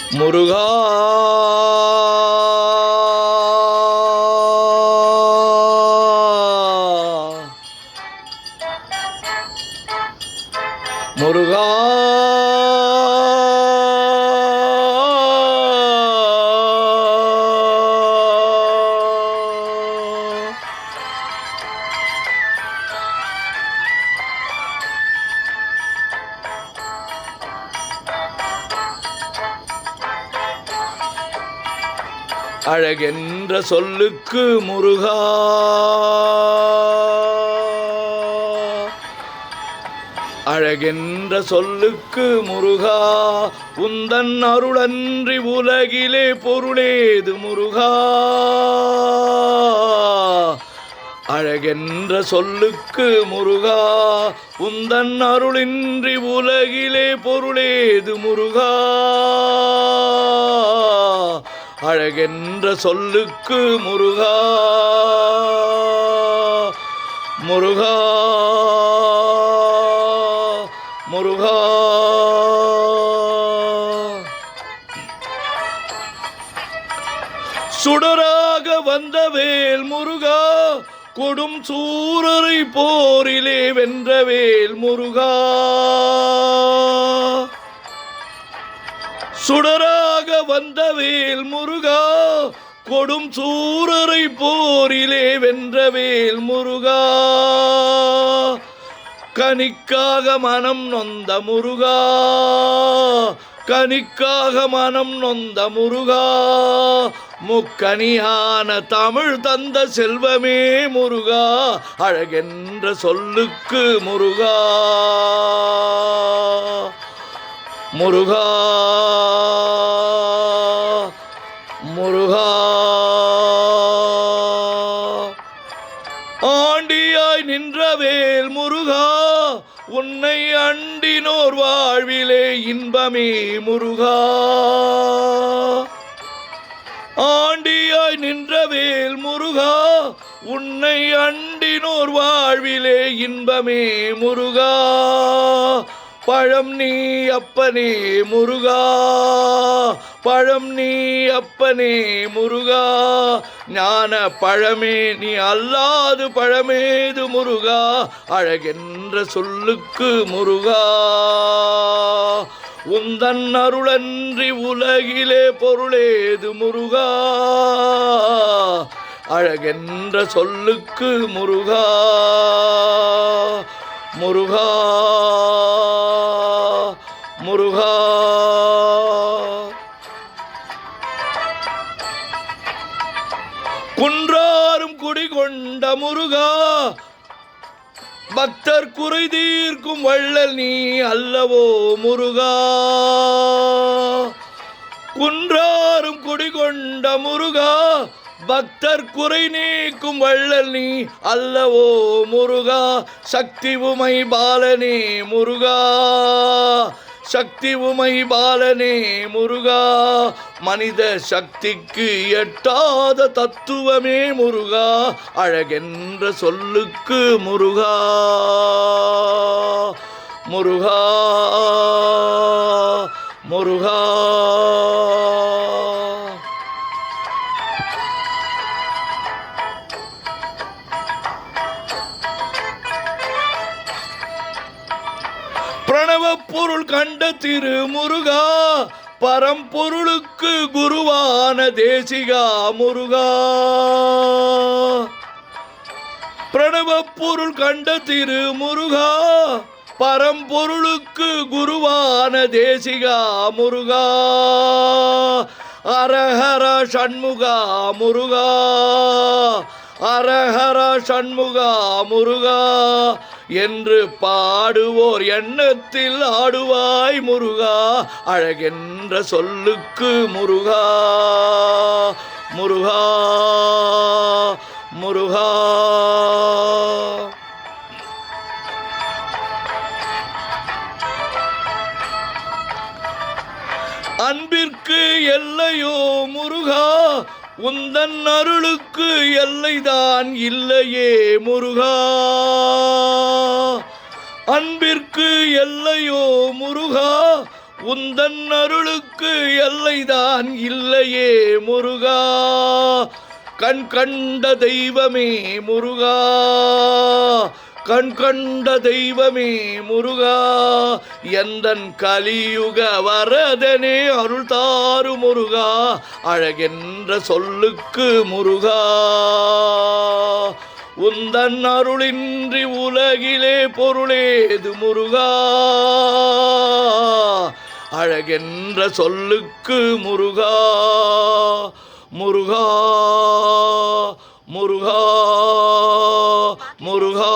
முருகா முருகா அழகென்ற சொல்லுக்கு முருகா அழகென்ற சொல்லுக்கு முருகா உந்தன் அருளன்றி உலகிலே பொருளேது முருகா அழகென்ற சொல்லுக்கு முருகா உந்தன் அருளின்றி உலகிலே பொருளேது முருகா அழகென்ற சொல்லுக்கு முருகா முருகா முருகா சுடராக வந்த வேல் முருகா கொடும் சூரரை போரிலே வென்ற வேல் முருகா சுடராக வந்த வேல் முருகா கொடும் சூரரை போரிலே வென்ற வேல் முருகா கனிக்காக மனம் நொந்த முருகா கனிக்காக மனம் நொந்த முருகா முக்கனியான தமிழ் தந்த செல்வமே முருகா அழகென்ற சொல்லுக்கு முருகா முருகா முருகா ஆண்டியாய் நின்ற வேல் முருகா உன்னை அண்டினோர் வாழ்விலே இன்பமே முருகா ஆண்டியாய் நின்ற வேல் முருகா உன்னை அண்டினோர் வாழ்விலே இன்பமே முருகா பழம் நீ அப்பனே முருகா பழம் நீ அப்பனே முருகா ஞான பழமே நீ அல்லாது பழமேது முருகா அழகென்ற சொல்லுக்கு முருகா உந்தன் அருளன்றி உலகிலே பொருளேது முருகா அழகென்ற சொல்லுக்கு முருகா முருகா முருகா குன்றாரும் குடிகொண்ட முருகா பக்தர் குறை தீர்க்கும் வள்ளல் நீ அல்லவோ முருகா குன்றாரும் குடிகொண்ட முருகா பக்தர் குறை நீக்கும் வள்ளல் நீ அல்லவோ முருகா சக்தி உமை பாலனே முருகா சக்தி உமை பாலனே முருகா மனித சக்திக்கு எட்டாத தத்துவமே முருகா அழகென்ற சொல்லுக்கு முருகா முருகா முருகா பிரணவ பொருள் கண்ட திரு முருகா பரம்பொருளுக்கு குருவான தேசிகா முருகா பிரணவ பொருள் கண்ட திரு முருகா பரம்பொருளுக்கு குருவான தேசிகா முருகா அரஹர சண்முகா முருகா அரஹர சண்முகா முருகா என்று பாடுவோர் எண்ணத்தில் ஆடுவாய் முருகா அழகென்ற சொல்லுக்கு முருகா முருகா முருகா அன்பிற்கு எல்லையோ முருகா உந்தன் அருளுக்கு எல்லைதான் இல்லையே முருகா அன்பிற்கு எல்லையோ முருகா உந்தன் அருளுக்கு எல்லைதான் இல்லையே முருகா, கண் கண்ட தெய்வமே முருகா, கண் கண்ட தெய்வமே முருகா, எந்தன் கலியுக வரதனே அருள் தாரு முருகா, அழகென்ற சொல்லுக்கு முருகா, உந்தன் அருளின்றி உலகிலே பொருளேது முருகா, அழகென்ற சொல்லுக்கு முருகா, முருகா முருகா முருகா.